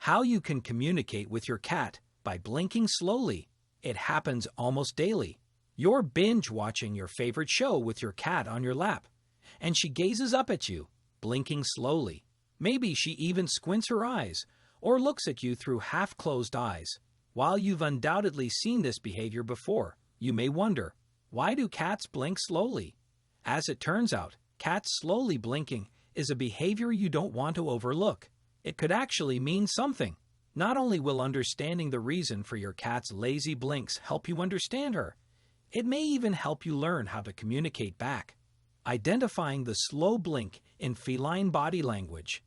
How you can communicate with your cat by blinking slowly. It happens almost daily. You're binge watching your favorite show with your cat on your lap, and she gazes up at you, blinking slowly. Maybe she even squints her eyes or looks at you through half-closed eyes. While you've undoubtedly seen this behavior before, you may wonder, why do cats blink slowly? As it turns out, cats slowly blinking is a behavior you don't want to overlook. It could actually mean something. Not only will understanding the reason for your cat's lazy blinks help you understand her, it may even help you learn how to communicate back. Identifying the slow blink in feline body language.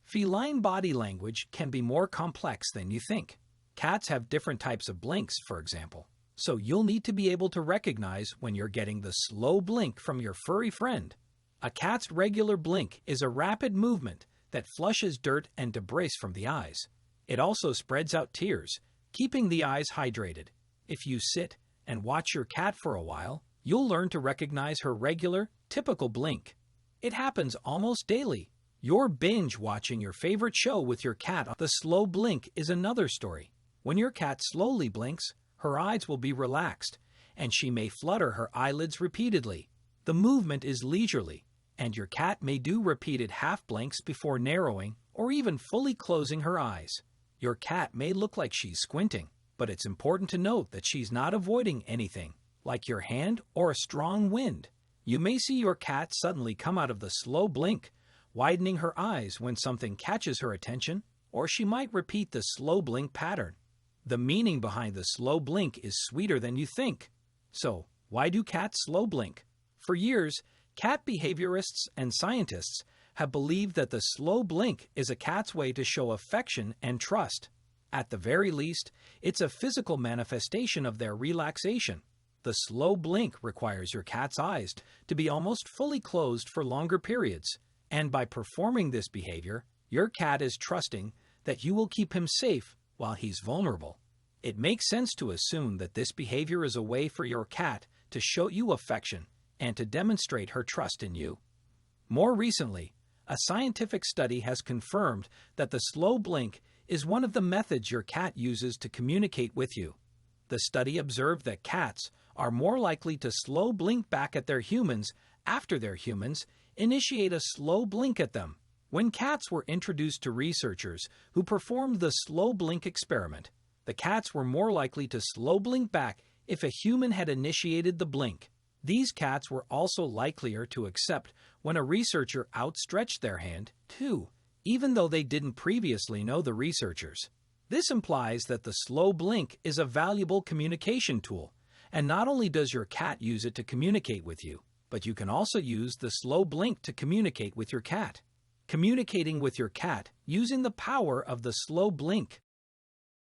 Feline body language can be more complex than you think. Cats have different types of blinks, for example, so you'll need to be able to recognize when you're getting the slow blink from your furry friend. A cat's regular blink is a rapid movement that flushes dirt and debris from the eyes. It also spreads out tears, keeping the eyes hydrated. If you sit and watch your cat for a while, you'll learn to recognize her regular, typical blink. It happens almost daily. You're binge watching your favorite show with your cat. The slow blink is another story. When your cat slowly blinks, her eyes will be relaxed, and she may flutter her eyelids repeatedly. The movement is leisurely, and your cat may do repeated half blinks before narrowing or even fully closing her eyes. Your cat may look like she's squinting, but it's important to note that she's not avoiding anything, like your hand or a strong wind. You may see your cat suddenly come out of the slow blink, widening her eyes when something catches her attention, or she might repeat the slow blink pattern. The meaning behind the slow blink is sweeter than you think. So, why do cats slow blink? For years, cat behaviorists and scientists have believed that the slow blink is a cat's way to show affection and trust. At the very least, it's a physical manifestation of their relaxation. The slow blink requires your cat's eyes to be almost fully closed for longer periods, and by performing this behavior, your cat is trusting that you will keep him safe while he's vulnerable. It makes sense to assume that this behavior is a way for your cat to show you affection and to demonstrate her trust in you. More recently, a scientific study has confirmed that the slow blink is one of the methods your cat uses to communicate with you. The study observed that cats are more likely to slow blink back at their humans after their humans initiate a slow blink at them. When cats were introduced to researchers who performed the slow blink experiment, the cats were more likely to slow blink back if a human had initiated the blink. These cats were also likelier to accept when a researcher outstretched their hand, too, even though they didn't previously know the researchers. This implies that the slow blink is a valuable communication tool, and not only does your cat use it to communicate with you, but you can also use the slow blink to communicate with your cat. Communicating with your cat using the power of the slow blink.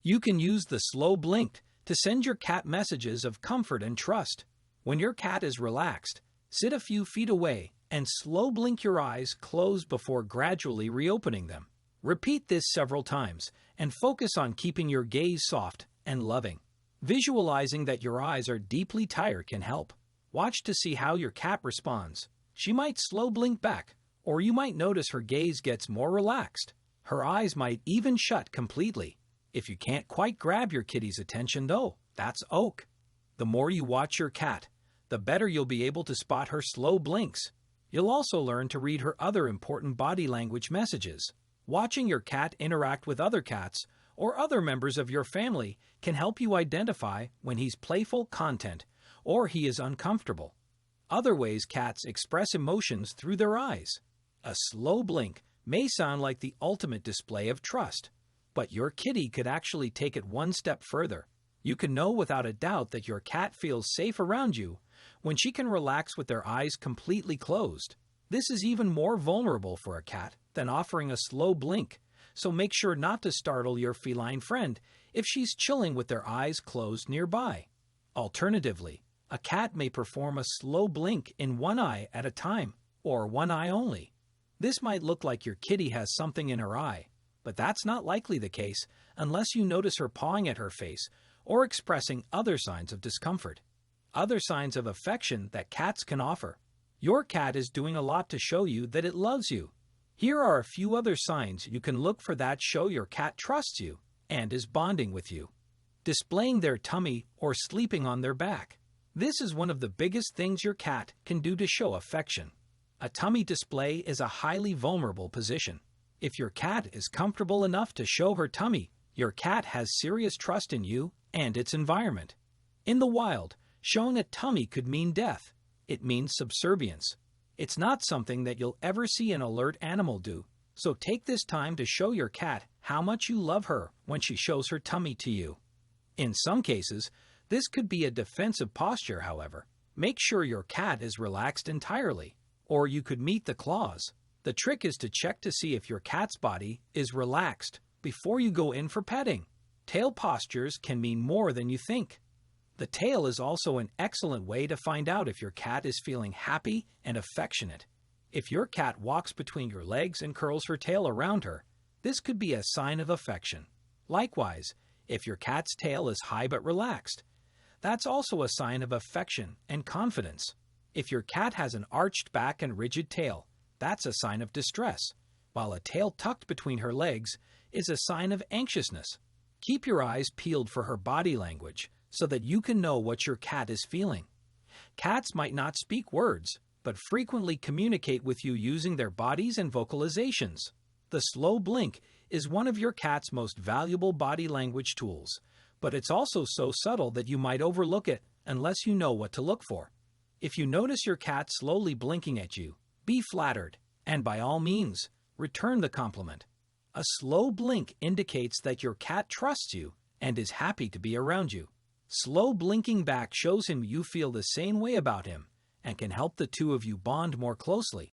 You can use the slow blink to send your cat messages of comfort and trust. When your cat is relaxed, sit a few feet away and slow blink your eyes closed before gradually reopening them. Repeat this several times and focus on keeping your gaze soft and loving. Visualizing that your eyes are deeply tired can help. Watch to see how your cat responds. She might slow blink back, or you might notice her gaze gets more relaxed. Her eyes might even shut completely. If you can't quite grab your kitty's attention though, that's okay. The more you watch your cat, the better you'll be able to spot her slow blinks. You'll also learn to read her other important body language messages. Watching your cat interact with other cats or other members of your family can help you identify when he's playful content or he is uncomfortable. Other ways cats express emotions through their eyes. A slow blink may sound like the ultimate display of trust, but your kitty could actually take it one step further. You can know without a doubt that your cat feels safe around you when she can relax with their eyes completely closed. This is even more vulnerable for a cat than offering a slow blink, so make sure not to startle your feline friend if she's chilling with their eyes closed nearby. Alternatively, a cat may perform a slow blink in one eye at a time, or one eye only. This might look like your kitty has something in her eye, but that's not likely the case unless you notice her pawing at her face or expressing other signs of discomfort. Other signs of affection that cats can offer. Your cat is doing a lot to show you that it loves you. Here are a few other signs you can look for that show your cat trusts you and is bonding with you. Displaying their tummy or sleeping on their back. This is one of the biggest things your cat can do to show affection. A tummy display is a highly vulnerable position. If your cat is comfortable enough to show her tummy, your cat has serious trust in you and its environment. In the wild, showing a tummy could mean death. It means subservience. It's not something that you'll ever see an alert animal do, so take this time to show your cat how much you love her when she shows her tummy to you. In some cases, this could be a defensive posture, however. Make sure your cat is relaxed entirely, or you could meet the claws. The trick is to check to see if your cat's body is relaxed before you go in for petting. Tail postures can mean more than you think. The tail is also an excellent way to find out if your cat is feeling happy and affectionate. If your cat walks between your legs and curls her tail around her, this could be a sign of affection. Likewise, if your cat's tail is high but relaxed, that's also a sign of affection and confidence. If your cat has an arched back and rigid tail, that's a sign of distress, while a tail tucked between her legs is a sign of anxiousness. Keep your eyes peeled for her body language so that you can know what your cat is feeling. Cats might not speak words, but frequently communicate with you using their bodies and vocalizations. The slow blink is one of your cat's most valuable body language tools, but it's also so subtle that you might overlook it unless you know what to look for. If you notice your cat slowly blinking at you, be flattered, and by all means, return the compliment. A slow blink indicates that your cat trusts you and is happy to be around you. Slow blinking back shows him you feel the same way about him and can help the two of you bond more closely.